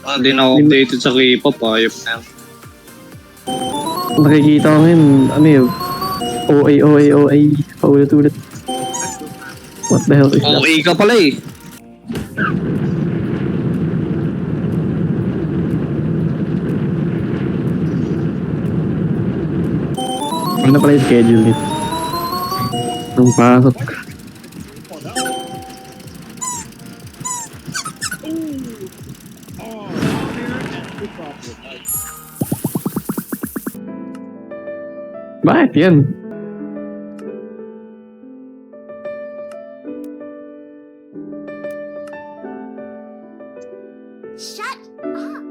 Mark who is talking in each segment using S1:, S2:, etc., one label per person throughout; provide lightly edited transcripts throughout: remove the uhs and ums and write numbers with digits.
S1: Hindi na ako updated sa K-pop, ayop na yan.
S2: Nakikita ko ngayon, ano yun? OA. Paulit-ulit. What the hell is that?
S1: OA ka pala eh.
S2: Ano pala yung schedule nito? Nung pasok. Bakit yan?
S3: Shut up!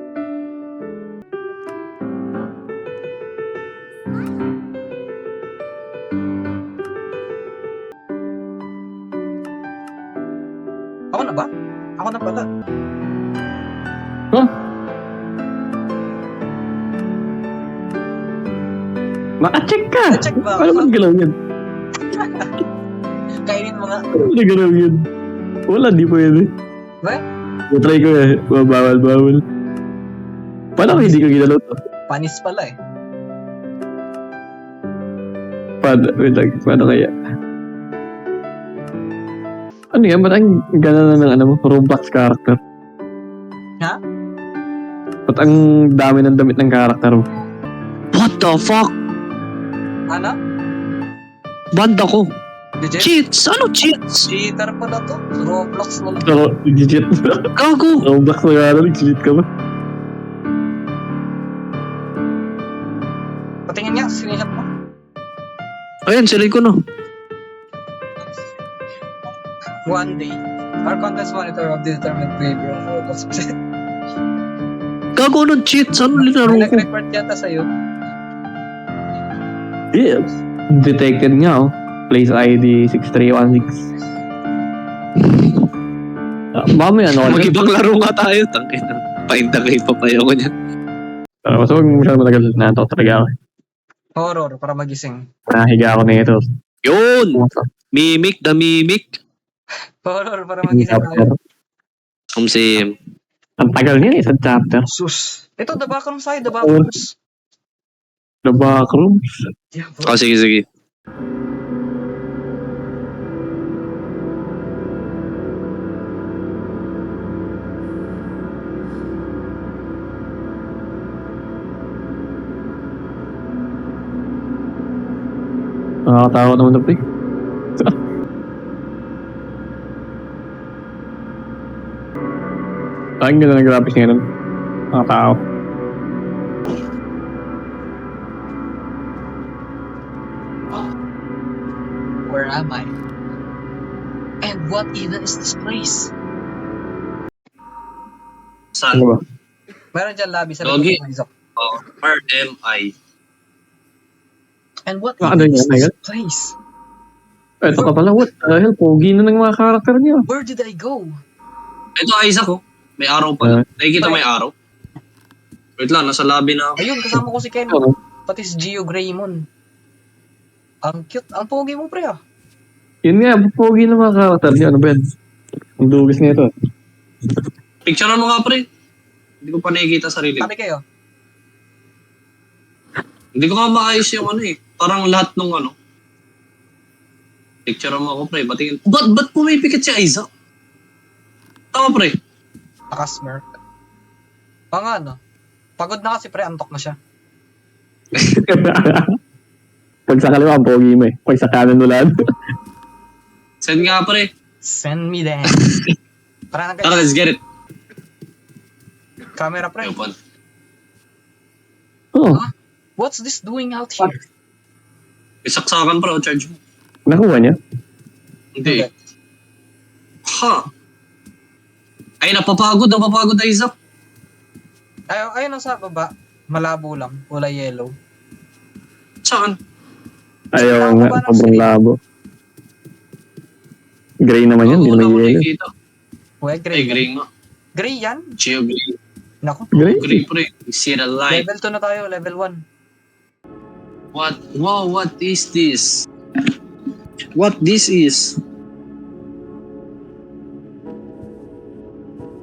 S4: Ako na ba? Ako na pala.
S2: Huh? Naka-check ka!
S4: Na-check ba?
S2: Paano man galaw yan?
S4: Kainin mo nga.
S2: Paano man galaw yan? Wala, di pwede.
S4: Ba?
S2: Try ko eh. Bawal. Paano ko hindi ko ginalaw to?
S4: Panis pala eh.
S2: Wait lang, paano kaya? Ano yan? Ba't ang gana na ng ano mo? Roblox character?
S4: Ha?
S2: Ba't ang dami ng damit ng character mo?
S1: What the fuck?
S4: Ano?
S1: Banda ko.
S4: Legit?
S1: Cheats? Ano cheats?
S4: Cheater pala to. Roblox na lang.
S2: Pero, legit.
S1: Gago.
S2: Roblox na gano'n, nag-cheat ka ba?
S4: Patingin nga, screenshot mo.
S1: Ayan, silay ko no.
S4: One day, our contest monitor of the determined behavior of Roblox.
S1: Gago nun cheats. Ano
S4: May
S1: linaro ko?
S4: nag-report yata sa'yo.
S2: Yeah. Detected nga oh. Place ID 6316. Mamaya ano?
S1: Mag-ibang laro nga tayo. Tangin na. Painda K-pop ayoko niyan.
S2: Mas huwag masyadong matagal na ito talaga ako.
S4: Horror, para magising.
S2: Nahiga ako na ito.
S1: Yun! Mimic, the mimic.
S4: Horror, para magising
S2: Chapter.
S4: tayo.
S1: Same.
S2: Ang tagal niya isang chapter.
S4: Sus. Ito, the backroom side, the backrooms.
S2: The backrooms.
S4: Yeah, bro.
S1: Oh, sige.
S2: Nakakatakot naman ito eh. Ang ganda ng graphics niya nun. Nakakatakot.
S4: Where am I? And what even is this place?
S1: Saan?
S2: Ano ba?
S4: Meron dyan lobby sa
S1: Logi.
S4: likod ng Isaac.
S1: Oh, RMI.
S4: And what
S2: Ano
S4: even
S2: yun,
S4: is this
S2: Miguel?
S4: place?
S2: Ito ka pala, what the hell? Pogi na ng mga karakter niya.
S4: Where did I go?
S1: Ito, Isaac oh. May araw pala. Nakikita may araw. Wait lang, nasa lobby na ako.
S4: Ayun, kasama ko si Ken.
S2: Ano?
S4: Pati si Gio Greymon. Ang cute. Ang pogi mo, pre ah.
S2: Yun nga, pogi na mga karakter niya. Ano ba yan? Ang dugis niya ito.
S1: Picturean mo nga, pre. Hindi ko pa nakikita sarili.
S4: Tabi kayo.
S1: Hindi ko nga maayos yung ano eh. Parang lahat nung ano. Picturean mo ako, pre. Ba't pumipikit si Isaac? Tama, pre.
S4: Nakasmirk. Mga ano. Pagod na kasi, pre. Antok na siya.
S2: Pag sa kaliwa, ang pogi mo eh. Pag sa kanan ulan.
S1: Send nga, pre.
S4: Send me that. Para na
S1: Tara,
S4: kayo.
S1: let's get it.
S4: Camera, pre.
S1: Ayun,
S2: Oh,
S4: What's this doing out here?
S1: Isaksakan pa, charge mo.
S2: Nakuha niya?
S1: Hindi. Ha? Ay, napapagod Isaac.
S4: Ayun ang sa baba. Malabo lang. Kulay yellow.
S1: Saan?
S2: Ayaw
S4: Labo
S2: nga,
S4: ba ng
S2: sobrang
S4: screen?
S2: labo. Gray naman yan, hindi
S1: Oo,
S2: naman
S1: wala ko
S2: yellow.
S1: nakikita.
S4: Uy,
S1: Ay,
S4: gray.
S1: gray nga.
S4: Gray yan?
S1: Geo gray.
S4: Naku.
S2: Gray?
S1: Gray, pre. You see the light.
S4: Level 2 na tayo. Level 1.
S1: What? Wow, what is this? What this is?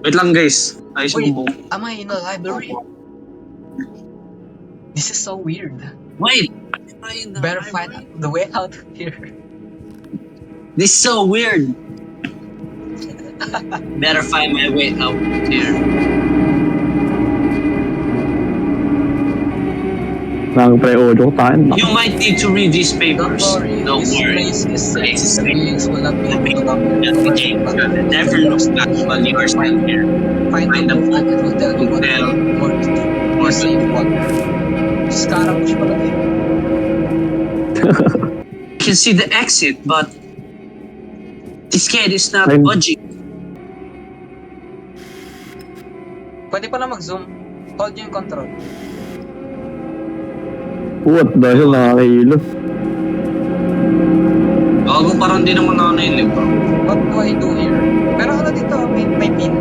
S1: Wait lang, guys. Ayos
S4: Wait.
S1: mo.
S4: Am I in a library? This is so weird.
S1: Wait.
S4: Better find the way out of here.
S1: This is so weird. Better find my way out here.
S2: Nang pre-audio tayo.
S1: You might need to read these papers.
S4: Don't worry,
S1: Don't
S4: this
S1: worry.
S4: place is safe.
S1: Place is
S4: The
S1: safe.
S4: beings will not be able to come here.
S1: The king never looks back while you are still here.
S4: Find the book and it will tell you what to
S1: Tell.
S4: do or to do. Or save water. Scaramouche pala eh.
S1: You can see the exit, but this kid is not
S2: I'm-
S1: budging.
S4: Pwede pala mag-zoom. Hold nyo yung control.
S2: What? Dahil nakakahilo.
S1: Bago parang di naman ako na yung libro.
S4: What do I do here? Pero ano dito? May pin.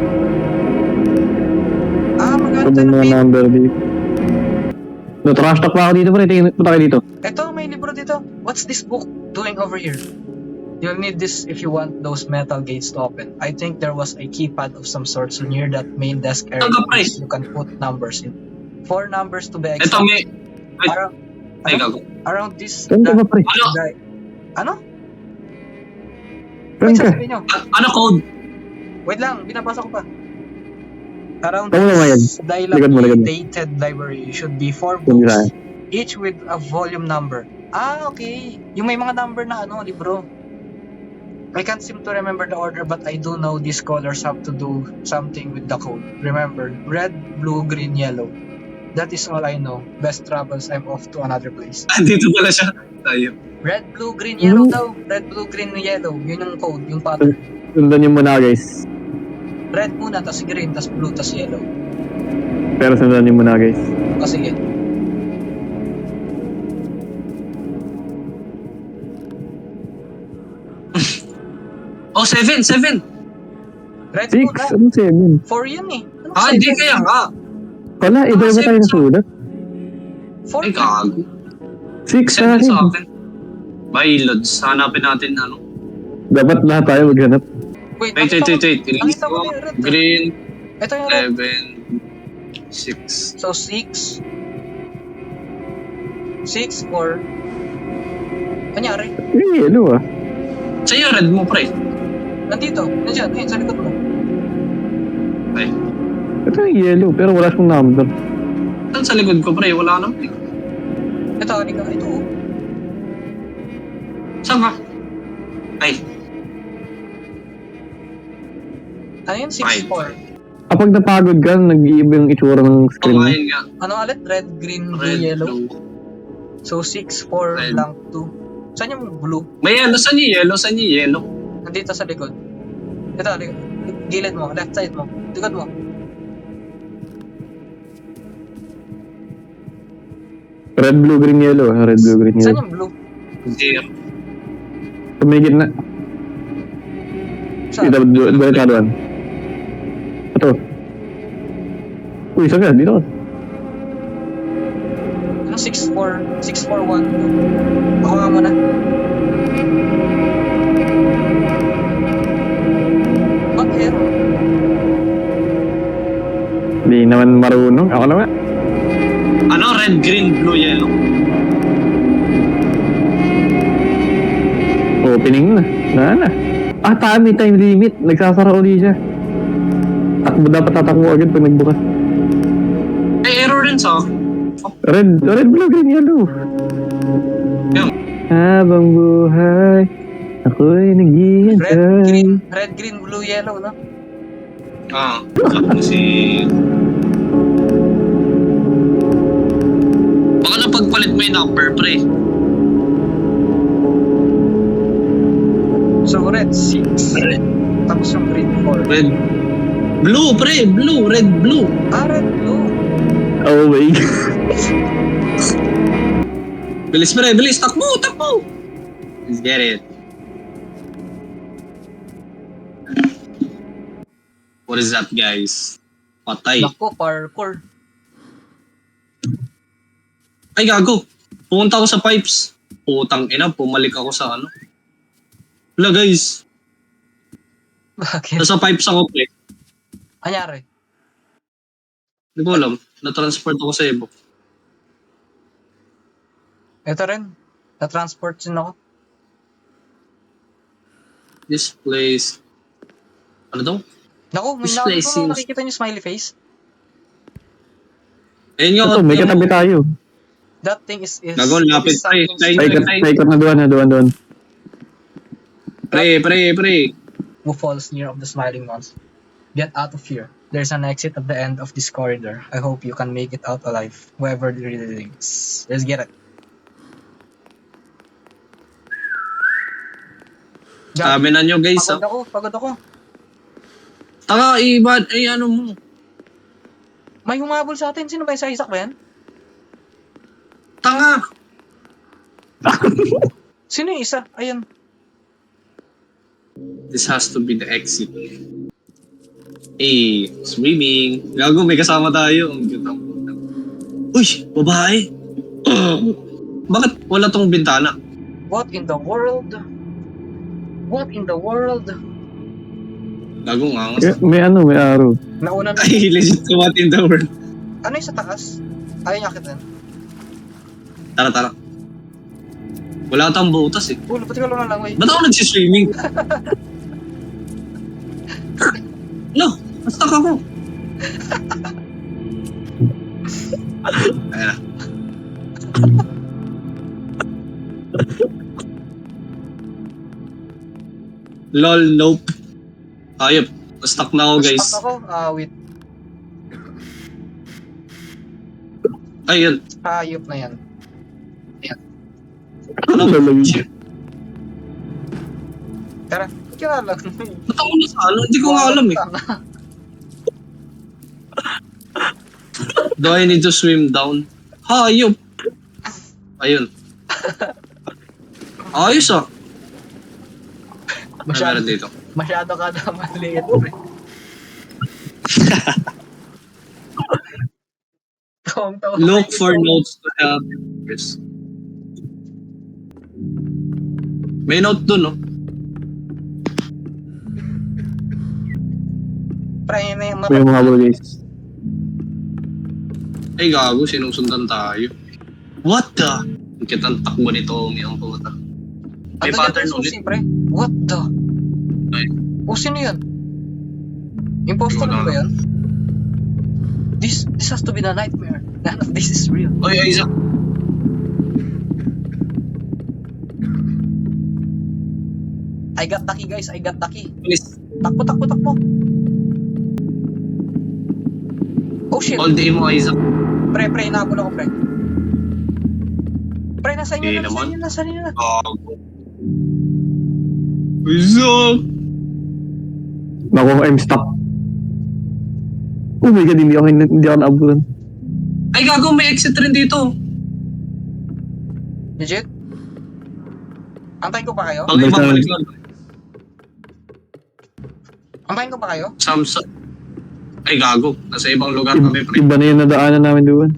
S4: Maganda
S2: Kung
S4: ng
S2: mga
S4: pin.
S2: number dito. No-trash talk pa ako dito, pre. Punta kayo dito.
S4: Ito, may libro dito. What's this book doing over here? You'll need this if you want those metal gates to open. I think there was a keypad of some sort so near that main desk area.
S1: Taga, pre.
S4: You can put numbers in. 4 numbers to be
S1: Ito
S4: exact.
S1: may... Ay, gago.
S4: Around this...
S2: Saan ka ba, pre?
S1: Ano?
S4: Wait,
S2: Saan ka?
S4: sasabihin nyo.
S1: Ano code?
S4: Wait lang, binabasa ko pa. Around
S2: Tama naman yan.
S4: this
S2: Likod mo.
S4: dilapidated library should be 4
S2: Yung
S4: books,
S2: isa.
S4: each with a volume number. Okay. Yung may mga number na libro. I can't seem to remember the order but I do know these colors have to do something with the code. Remember, red, blue, green, yellow. That is all I know. Best travels, I'm off to another place.
S1: Dito pala siya. Tayo.
S4: Red, blue, green, yellow daw. Red, blue, green, yellow. Yun yung code, yung pattern.
S2: Sundan niyo muna, guys.
S4: Red muna, tas green, tas blue, tas yellow.
S2: Pero sundan niyo muna, guys.
S4: O sige.
S1: Oh, 7.
S4: Red
S2: 6?
S4: muna.
S2: Ano 7?
S4: 4 yun eh. Anong
S1: Ah, hindi
S4: seven?
S1: kaya nga.
S2: Wala, iba ba tayo nasulat?
S4: 4
S1: Ay, gago.
S2: 6 sa
S1: 7 sa
S2: akin.
S1: akin. By Lods, hanapin natin ano.
S2: Dapat lahat tayo maghanap.
S4: Wait,
S1: Wait.
S4: Nakita ko yung red.
S1: Green,
S4: Ito yung red.
S1: 7, 6.
S4: So 6. 6, 4. Kanyari,
S2: Yung yellow, ah.
S1: Sa'yo, red mo, pre.
S4: nandito. Nandiyan, ayun, sa likod mo.
S1: Ay,
S2: Ito yung yellow, pero wala siyang number.
S1: saan sa likod ko, pre? Wala naman.
S4: Ito, halika. Ito. Oh.
S1: Saan ka? Ay,
S4: Ano yun? 6,
S1: Five.
S4: 4.
S2: Kapag napagod ka, nag-iiba yung itsura ng screen mo.
S1: kumain nga.
S4: Ano ulit? Red, green, blue,
S1: Red,
S4: yellow.
S1: blue.
S4: So 6, 4,
S1: Red.
S4: blank, 2. Saan yung blue?
S1: May yellow, saan yung yellow? Saan yung yellow?
S4: Nandito sa likod. Ito, halika. Gilid mo, left side mo. Likod mo.
S2: Red, blue, green, yellow. Red, blue, green,
S4: Saan
S2: yellow.
S4: yung blue?
S1: 0.
S2: Tumigil na.
S4: Saan?
S2: Ito, balikaduan. Ito. Uy, saan ka? Dito ka.
S4: Ano 6, 4, 6, 4, 1. Ako nga muna. Ba't error?
S2: Hindi naman marunong. Ako naman.
S1: Ano? Red, green, blue, yellow.
S2: Opening na. Na. Ah, may time limit. Nagsasara uli siya. Dapat tatakbo agad pag nagbukas.
S1: Ay, error rin sa akin.
S2: Red, blue, green, yellow.
S1: Yun.
S2: Habang buhay, ako'y naghihintay.
S4: Red, green, blue, yellow, no?
S1: Ah, ako si... Baka na pagpalit mo yung number, pre.
S4: So, red 6.
S1: Red.
S4: Tapos yung green 4.
S1: Red. Blue, pre. Blue. Red, blue.
S4: Ah, red, blue.
S2: Oh my.
S1: Bilis, pre. Bilis. Takbo, takbo. Let's get it. What is that, guys? Patay.
S4: Nako, parkour.
S1: Ay, gago. Pumunta ako sa pipes. Putang ina, pumalik ako sa ano. Wala, guys.
S4: Bakit?
S1: Nasa pipes ako, pre.
S4: Anyari?
S1: Hindi ko alam. Na-transport ako sa Evo.
S4: Ito rin. Na-transport din ako.
S1: This place. Ano daw?
S4: Naku, may
S1: This place seems-
S4: nakikita niyo smiley face?
S1: Ayun nga.
S2: Ito, may katabi tayo.
S4: That thing is
S1: Gago, lapit, pre.
S2: Paikot na doon.
S1: Pre.
S4: who falls near of the smiling ones. Get out of here. There's an exit at the end of this corridor. I hope you can make it out alive, whoever it really is. Let's get it.
S1: Sabi na nyo, guys.
S4: Pagod ako.
S1: Taka, ibad. Ay, ano mo.
S4: May humabol sa atin. Sino ba yung sa Isaac ba yan?
S1: Tanga.
S4: Sino yung isa? Ayan.
S1: This has to be the exit. Eh, swimming. Gago, may kasama tayo. Ang cute ang puta. Uy, babae. Bakit wala tong bintana?
S4: What in the world? What in the world?
S1: Gago nga.
S2: May araw.
S4: Nauna na.
S1: Ay, legit to what in the world.
S4: Ano yung sa taas? Ayaw niya akitin.
S1: Tara. Wala tayong butas eh.
S4: Ulo, pati ka lang lang. Wait.
S1: Ba't ako nagsiswimming? No, basta ako. Ayan na. Lol, nope. Ayop, stuck na ako guys.
S4: Stuck ako. Wait.
S1: Ayun.
S4: Hayop na yan.
S1: Ano?
S2: Lalagay.
S1: Shit.
S4: Tara, pati ka lang.
S1: Ba't ako na sa ano? Hindi ko nga alam eh. Do I need to swim down? Hayop. Ayun. Ayos ah. Ano
S4: Masyado,
S1: meron dito?
S4: masyado ka na maliit. Pre. Tawang-tawa.
S1: Look for notes to help. Yes. May note dun, no?
S4: Pre, yun na yung
S2: May mga habol guys.
S1: Ay, gago, sinusundan tayo. What the? Ang kitang takbo nito, ang puta. May
S4: Ano
S1: pattern
S4: yan,
S1: ulit.
S4: susi, pre? What the?
S1: Ay.
S4: O, sino yun? Imposter
S1: Wala.
S4: ba yun? This has to be the nightmare. None of this is real.
S1: Oy, Isaac.
S4: I got lucky, guys. I got lucky.
S1: Please,
S4: Takbo. Oh, shit.
S1: all day mo, Isaac.
S4: Pre, inaabol ako, pre. Pre, nasa inyo
S1: Hindi
S4: na,
S1: naman.
S4: nasa inyo na.
S1: Gago. Isaac!
S2: Naku, I'm stuck. Oh my god, hindi ako naabutan.
S1: Ay, gago, may exit rin dito.
S4: Legit? Antayin ko pa kayo?
S1: Okay,
S2: Basta-
S1: babalik lang.
S4: Antayin ko pa kayo?
S1: Samsung. Ay, gago. Nasa ibang lugar kami, pre.
S2: Iba na yung nadaanan namin doon.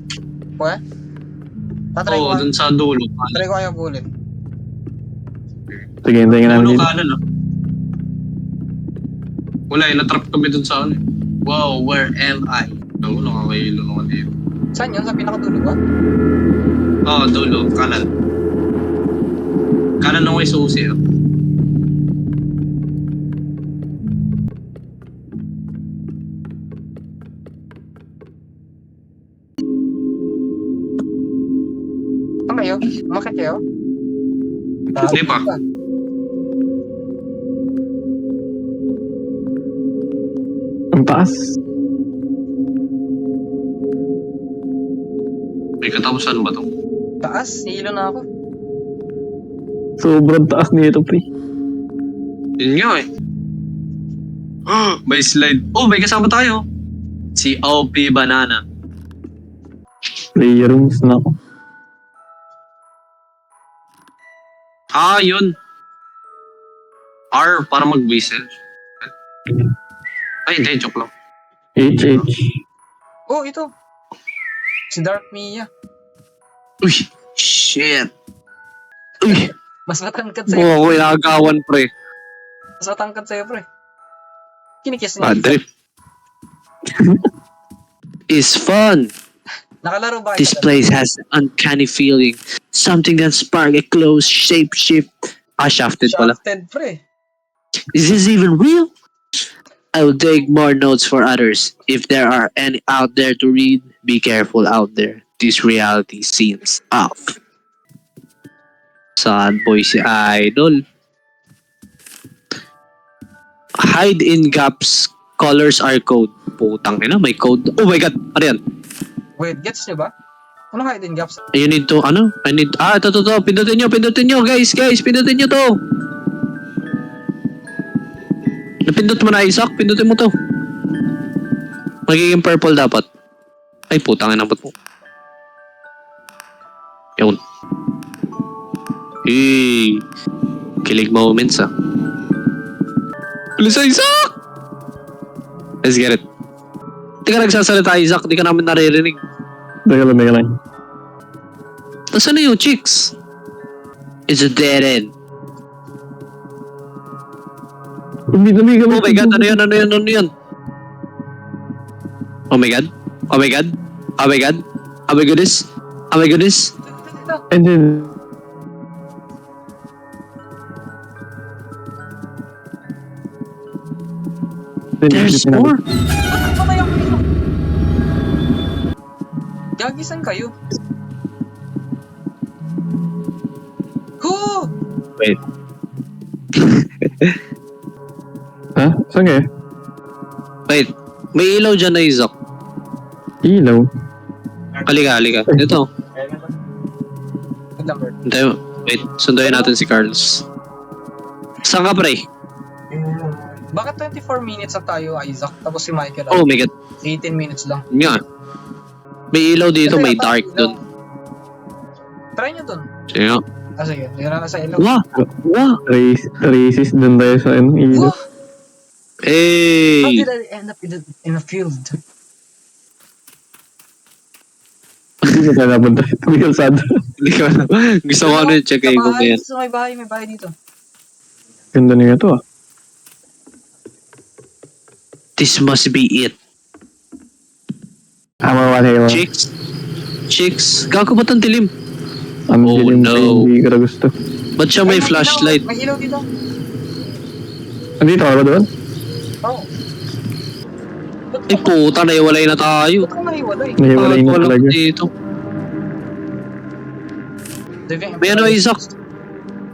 S4: Pwede? Tatry
S1: Oo,
S4: ko.
S1: dun sa dulo.
S4: Tatry ko kayo bullet.
S2: Sige, hintayin namin
S1: Dulo
S2: dito.
S1: kanan, ah. Wala, natrap kami dun sa ano. eh. Wow, where am I? Gago, nakakailo naman dito.
S4: Saan yun? Sa pinakadulo ba?
S1: Oo, dulo. Kanan. Kanan na may susi, ah.
S4: Saan kayo? Umakit kayo?
S1: Hindi pa.
S2: Ang taas.
S1: May katapusan ba to?
S4: Taas, hilo na ako.
S2: Sobrang taas nito, pre.
S1: Yun nga eh. May slide. Oh, may kasama tayo. Si OP Banana.
S2: Player rooms na ako.
S1: Ah, yun. R para mag-whistle. Ay, hindi. Joke lang.
S2: HH.
S4: Oh, ito. Si Dark Mia.
S1: Uy, shit. Uy,
S4: Mas matangkad sa'yo.
S1: ako inagawan, pre.
S4: Mas matangkad sa'yo, pre. Kinikiss niya.
S1: Bad trip. It's fun.
S4: Nakalaro ba
S1: This
S4: kayo?
S1: place has an uncanny feeling. Something that spark a close shape shift. Ah, shafted pala.
S4: Shafted, pre.
S1: Is this even real? I will take more notes for others. If there are any out there to read, be careful out there. This reality seems off. Sad boy si Idol. Hide in gaps. Colors are code. Putang ina, may code. Oh my god, ano yan?
S4: Wait, gets niyo ba? Ano hidden gaps?
S1: You need to, ano? Ito, pindutin nyo, guys, pindutin nyo to. Napindot mo na, Isaac, pindutin mo to. Magiging purple dapat. Ay, putang ina, ba't mo? Yun. Hey, kilig moments ah. Bilis, Isaac! Let's get it. Di ka nagsasalita, Isaac, di ka namin naririnig.
S2: Teka lang.
S1: Nasaan na yung chicks? It's a dead end. Oh my god, ano yun? Oh my god. Oh my goodness.
S2: And then...
S1: There's more.
S4: Patay ako dito. Gagisan kayo. Ho!
S1: Wait.
S2: Ha? Saan kayo?
S1: Wait. May ilaw dyan na, Isaac.
S2: Ilaw?
S1: Halika. Ito.
S4: Good number.
S1: Wait, sunduin natin si Carlos. Saan ka, pre?
S4: Bakit 24 minutes na tayo, Isaac? Tapos si Michael,
S1: Oh my god.
S4: 18 minutes lang.
S1: Yun nga. May ilaw dito,
S4: Kasi
S1: may
S4: yata,
S1: dark
S4: ilaw.
S1: dun.
S4: Try nyo dun.
S1: Sige nga.
S4: Sige. Yun na sa ilaw.
S1: Wow!
S2: Racist dun tayo sa ilaw.
S4: Wow! How
S1: Hey!
S4: did I end up in a field?
S2: Hindi na tayo napunta. May kalsada.
S1: Gusto ko ano yung check
S4: Sa
S1: ko
S4: bahay,
S1: yan.
S4: may bahay dito.
S2: Ganda niya ito ah.
S1: This must be it.
S2: Mawala yun.
S1: Chicks. Gago ba't ang dilim?
S2: Ang
S1: Oh,
S2: dilim
S1: no.
S2: hindi ko na gusto.
S1: Ba't siya may flashlight?
S4: May ilaw dito.
S2: Andito ka ba doon?
S4: Oo.
S1: Ay puta, naiwalay na tayo.
S4: Ba't kang naiwalay?
S2: Nahiwalay na
S1: Walang
S2: talaga.
S1: dito. May ano, Isaac?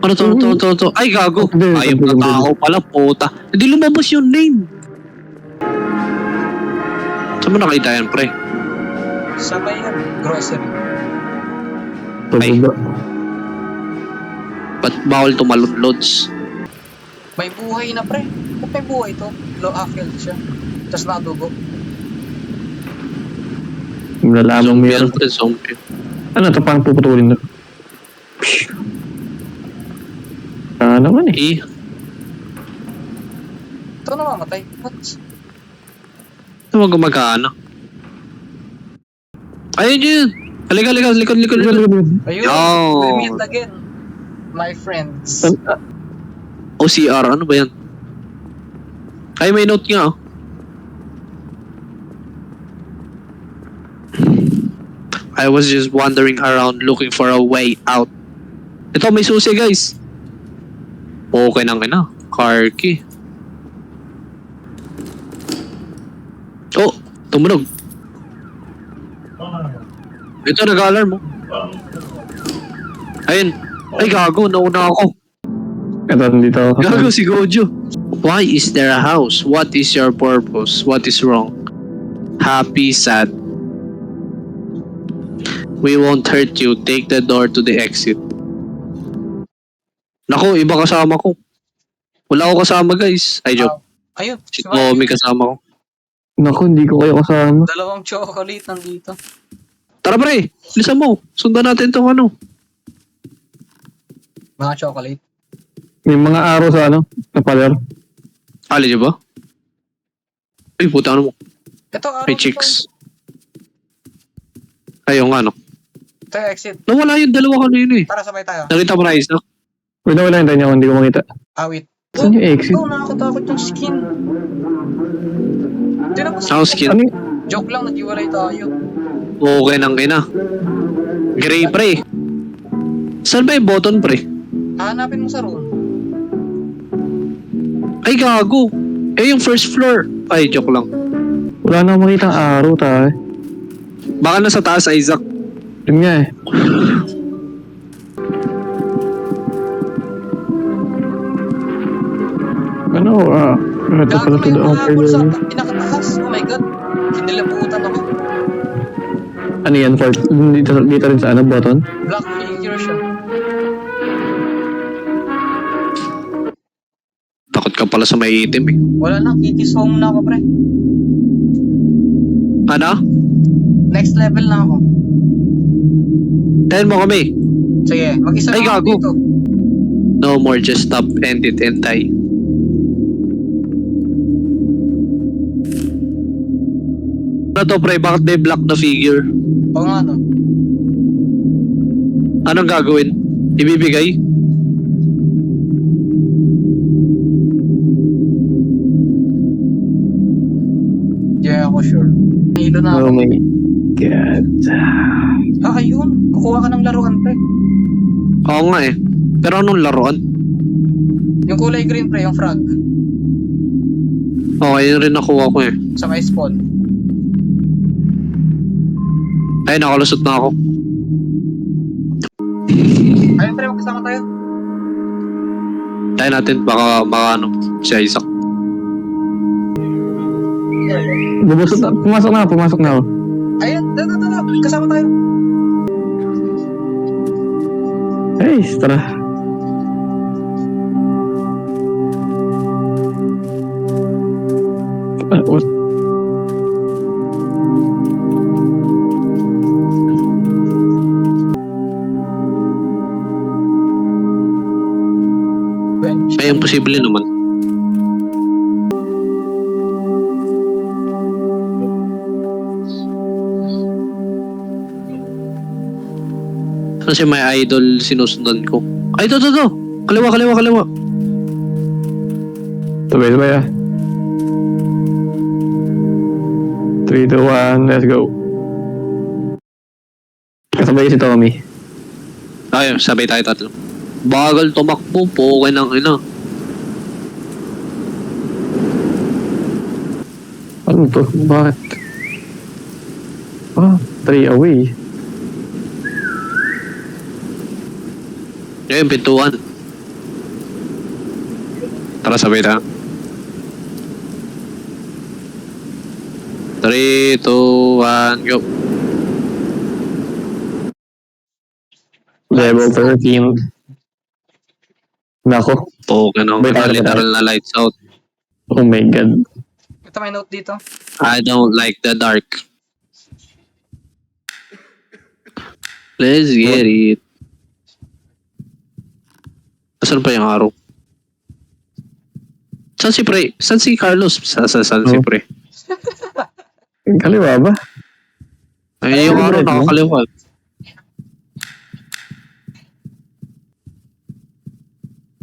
S1: Ano to? Ay, gago. Ayop na tao pala, puta. Hindi lumabas yung name. Saan mo nakita yan, pre?
S4: Sa may grocery.
S1: Ay.
S2: Pababa.
S1: Ba't bawal tumalon, Lods?
S4: May buhay na, pre. Ba't may buhay to? Low killed siya. Tapos nadugo.
S2: Nalalamang
S1: Zombie yan,
S2: meron.
S1: pre, zombie.
S2: Ano ito pang puputulin na? Naman eh.
S4: Ito namamatay. What?
S1: Ito mo gumagana. Ayun yun! Halika, likod.
S4: Ayun.
S1: Yo.
S4: We meet again. My friends.
S1: OCR, ano ba yan? Ay, may note nga, oh. I was just wandering around looking for a way out. Ito, may susi, guys. Okay nang ina. Car key. Oh, tumunog. Ito, nag-alarm mo. Ayun. Ay, gago. Nauna ako.
S2: Ito, nandito ako.
S1: Gago si Gojo. Why is there a house? What is your purpose? What is wrong? Happy, sad. We won't hurt you. Take the door to the exit. Naku, iba kasama ko. Wala ako kasama guys. Ay, joke.
S4: Ayun.
S1: Si Tommy kasama ko.
S2: Naku, hindi ko kayo kasama.
S4: Dalawang chocolate nandito.
S1: Tara pre, bilisan mo. Sundan natin tong ano.
S4: Mga chocolate.
S2: May mga araw sa ano, na paler.
S1: Ali niyo ba? Ay, puta ano mo.
S4: Ito, araw
S1: May
S4: dito.
S1: chicks. Ay, yung ano.
S4: Ito, exit.
S1: Nawala yung dalawa kanina eh.
S4: Tara, sabay tayo.
S1: Nakita mo na Isaac?
S2: Wait na, wala yung niya, hindi ko makita.
S4: Wait.
S2: Saan yung exit?
S4: Oh, nakakatakot yung skin. Tinan mo
S1: Ako skin.
S2: Ano yung...
S4: Joke lang, nag-iwalay tayo.
S1: Okay nang ina. Gray pre. Saan ba yung button pre?
S4: Hahanapin mo sa room.
S1: Ay, gago. Eh, yung first floor. Ay, joke lang.
S2: Wala na akong makita ang araw, tayo.
S1: Baka nasa taas, Isaac.
S2: Yun nga eh. Ano, ito pala
S4: Gago,
S2: to
S4: may
S2: the upper
S4: umabot sa
S2: level.
S4: pinakataas. Oh my god. Kinilabutan ako.
S2: Ano yan, Fort? Dito rin sa ano, button?
S4: Black figure siya.
S1: Takot ka pala sa may itim eh.
S4: Wala na, Kitty's home na ako, pre.
S1: Ano?
S4: Next level na ako.
S1: Tahan mo kami.
S4: Sige, mag-isa
S1: Ay,
S4: lang ako
S1: gago.
S4: dito.
S1: No more, just stop, end it, and die. Ano to pre, bakit may black na figure?
S4: Oo nga, no.
S1: Anong gagawin? Ibibigay?
S4: Yeah, ako sure. Hilo na ako.
S2: Oh my God.
S4: Ayun. Kukuha ka ng laruan, pre.
S1: Oo nga eh. Pero anong laruan?
S4: Yung kulay green, pre, yung frog.
S1: Okay, yun rin nakuha ko eh.
S4: Sa may spawn.
S1: Ay, nakalusot na ako.
S4: Ayun, pre, magkasama tayo.
S1: Tayo natin, baka ano, si Isaac.
S2: Pumasok na ako.
S4: Ayun, dito. Kasama tayo.
S2: Hey, tara. What?
S4: Bench.
S1: Ay, imposible naman. Kasi may idol sinusundan ko. Ay, to. Kaliwa.
S2: Sabay ah. 3, 2, 1, let's go. Kasabay si Tommy.
S1: Ay, sabay tayo tatlo. Bagal tumakbo po, okay nang ina.
S2: Ano to? Bakit? 3 away.
S1: Ngayon, pintuan. Tara, sabay tayo. 3, 2, 1, go.
S2: Level 13. Nako.
S1: Okay nang
S2: Wait,
S1: ina,
S2: ano ba
S1: literal na lights out.
S2: Oh my God.
S4: Ito may note dito.
S1: I don't like the dark. Let's get it. Saan pa yung araw? Saan si Pre? Saan si Carlos? Saan si
S2: Oh.
S1: Pre?
S2: Kaliwa ba?
S1: Ay, yung
S2: Ay,
S1: araw
S2: red, no?
S1: nakakaliwa.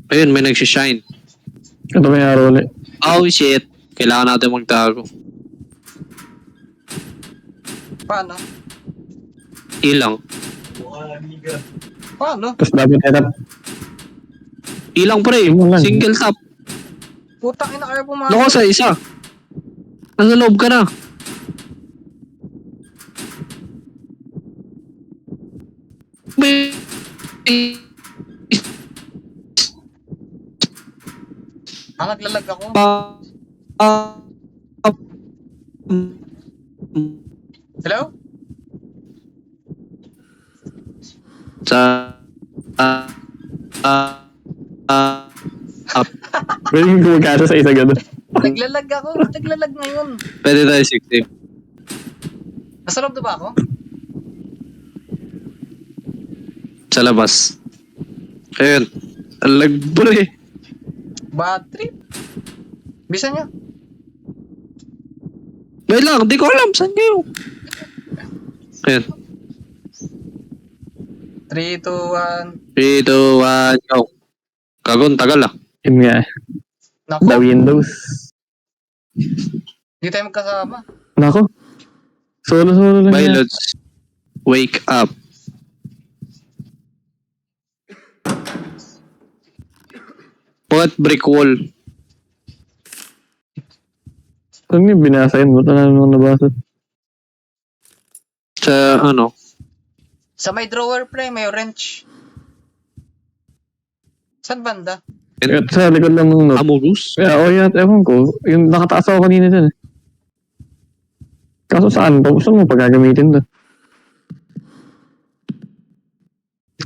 S1: Ayun, may nagsishine.
S2: Ito may araw ulit.
S1: Oh shit. Kailangan natin magtago.
S4: Paano?
S1: Ilang.
S4: Paano?
S2: Tapos dapat head up.
S1: Ilang pre.
S2: Ilang lang.
S1: Single tap.
S4: Putang ina, ayaw pumasok.
S1: Loko sa isa. Nasa loob ka na. May...
S4: Naglalag ako. Hello?
S1: Sa... Up.
S2: Pwede yung gumagana sa isa gano'n.
S4: Naglalag ako. Naglalag ngayon.
S1: Pwede tayo 60.
S4: Nasa loob na ba ako?
S1: Sa labas. Ayun. Ang lagbro eh.
S4: Bad trip. Bisa nyo.
S1: Wait lang, di ko alam. Saan kayo? Ayun.
S4: 3, 2, 1.
S1: 3, 2, 1, go. Kagon, tagal ah.
S2: Yun nga.
S4: Naku,
S2: The Windows.
S4: hindi tayo magkasama.
S2: Nako. Solo lang
S1: Bye,
S2: yan.
S1: Lods. Wake up. What brick wall?
S2: Saan yung binasa yun? Ba't na naman nabasa?
S1: Sa ano?
S4: Sa may drawer pre, may wrench. Saan banda?
S2: At sa likod lang ng note.
S1: Amogus?
S2: Yeah, ewan ko. Yung nakataas ako kanina dyan eh. Kaso saan to? Saan mo pagagamitin to?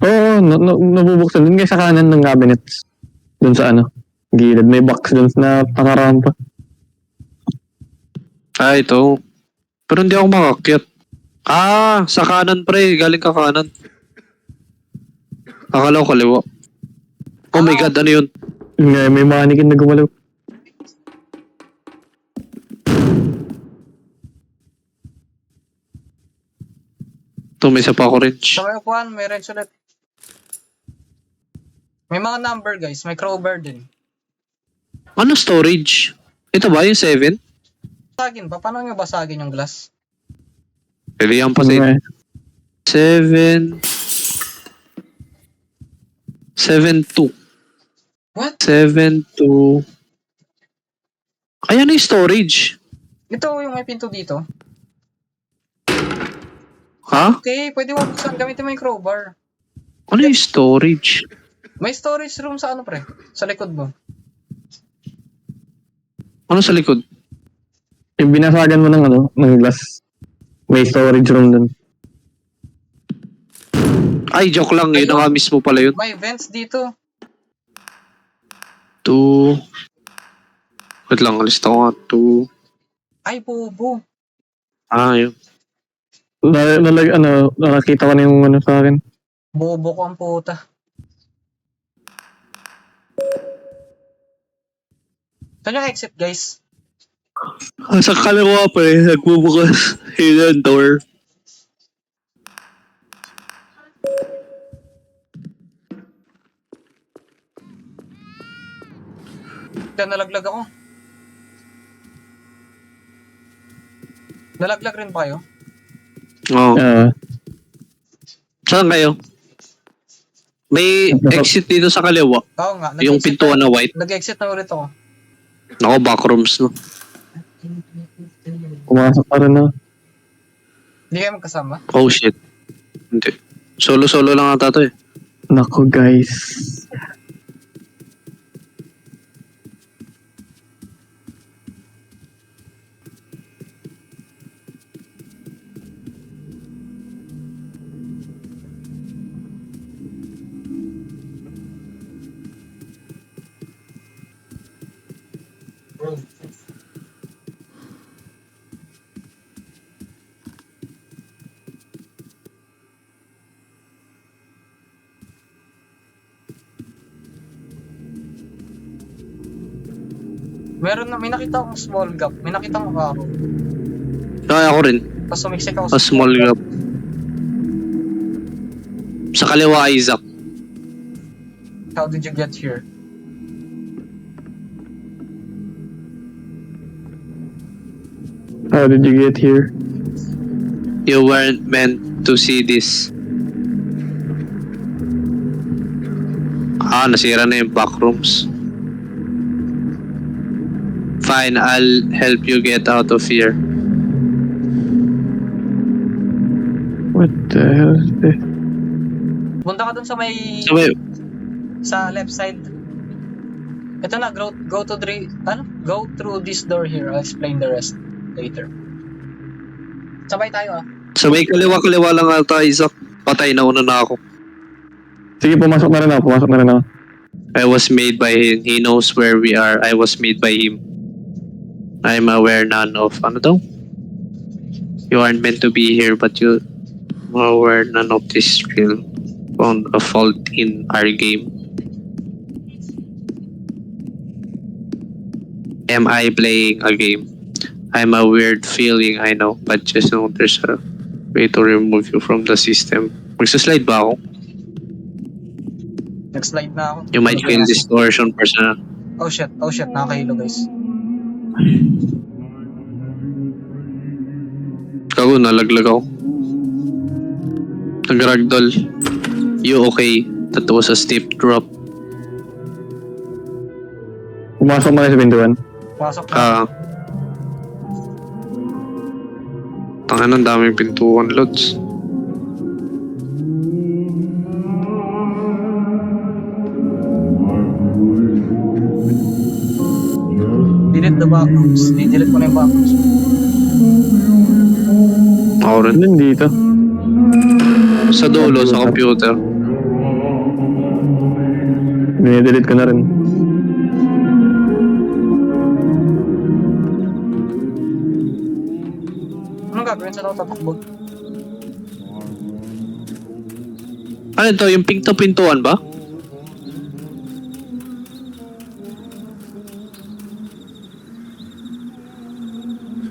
S2: Oo, nabubuksan. Dun kayo sa kanan ng cabinets. Dun sa ano, gilid. May box dun na nakarampa.
S1: Ah, ito. Pero hindi ako makakyat. Ah, sa kanan pre. Galing ka kanan. Akala ko kaliwa. Oh my god, ano yun?
S2: Yun nga, may mannequin na gumalaw.
S1: Ito, may isa pa ako wrench.
S4: Sa may upuan, may wrench ulit. May mga number guys, may crowbar din.
S1: Ano storage? Ito ba yung 7?
S4: Basagin ba? Paano nyo basagin yung glass?
S1: Pwede yan pa
S2: Yun nga
S1: sa
S2: eh.
S1: 7. 7-2.
S4: What?
S1: 7-2. Ayan yung storage.
S4: Ito yung may pinto dito.
S1: Ha?
S4: Okay, pwede mo buksan. Gamitin mo yung crowbar.
S1: Ano yung storage?
S4: May storage room sa ano pre? Sa likod mo.
S1: Ano sa likod?
S2: Yung binasagan mo ng ano, ng glass. May storage room dun.
S1: Ay, joke lang. Yun na nga mismo pala yun.
S4: May vents dito.
S1: 2. Wait lang, lista ko nga. 2.
S4: Ay, bubo.
S1: Ah, yun.
S2: Nakakita ko na yung ano sa akin.
S4: Bobo ko ang puta. Saan yung exit guys?
S1: Sa kaliwa pa eh. Nagbubukas. Hidden door.
S4: Diyan nalaglag ako. Nalaglag rin ba kayo?
S1: Oo.
S2: Ah,
S1: Saan kayo? May exit dito sa kaliwa.
S4: Oo nga.
S1: Yung pintuan na white.
S4: Nag-exit na ulit ako.
S1: Ako, backrooms no.
S2: pumasok pa rin na.
S4: Hindi kayo magkasama?
S1: Oh shit. Hindi. Solo-solo lang ata to eh.
S2: Nako guys.
S4: May nakita akong small gap. May nakita akong ako.
S1: Kaya ako rin.
S4: Tapos sumiksik ako
S1: A small gap. Sa kaliwa, Isaac.
S4: How did you get here?
S2: How did you get here?
S1: You weren't meant to see this. Ah, nasira na yung backrooms. Fine, I'll help you get out of here.
S2: What the hell is this?
S4: Punta ka dun sa may...
S1: So, wait,
S4: Sa left side. Ito na, go through this door here. I'll explain the rest later. Sabay tayo ah.
S1: sa may kaliwa-kaliwa lang ata, Isaac. Patay na una na ako.
S2: Sige, pumasok na rin ako.
S1: I was made by him. He knows where we are. I was made by him. I'm aware none of... Ano daw? You aren't meant to be here, but you are aware none of this real found a fault in our game. Am I playing a game? I'm a weird feeling, I know, but just know there's a way to remove you from the system. Magsaslide ba ako?
S4: Nag-slide na ako.
S1: You might feel distortion personal.
S4: Oh shit, nakakahilo guys.
S1: Kago, nalaglag ako. Nag-ragdoll. You okay? That was a steep drop.
S2: Pumasok mo na sa pintuan.
S4: Pasok na.
S1: Tangan ng daming pintuan, Lods.
S4: Delete the backrooms. Delete ko na yung backrooms.
S1: Ako rin.
S2: Ano dito?
S1: Sa dulo, sa computer.
S2: Dinidelete ko na rin.
S4: Anong gagawin sa loob tatakbo?
S1: Ano to? Yung pink to pintuan ba?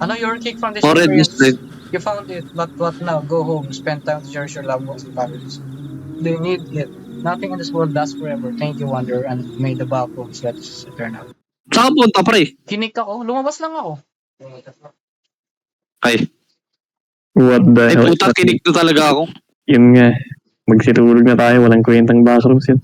S4: Ano your kick from this
S1: Or red
S4: experience?
S1: slide.
S4: You found it, but what now? Go home. Spend time to cherish your loved ones and families. They need it. Nothing in this world lasts forever. Thank you, Wonder, and may the backrooms let us eternal.
S1: Saan ka punta, pre?
S4: Kinig ako. Lumabas lang ako.
S1: Ay.
S2: What the
S1: Ay,
S2: hell?
S1: puta, kinig na talaga ako.
S2: Yun nga. Magsitulog na tayo. Walang kwentang bathrooms yun.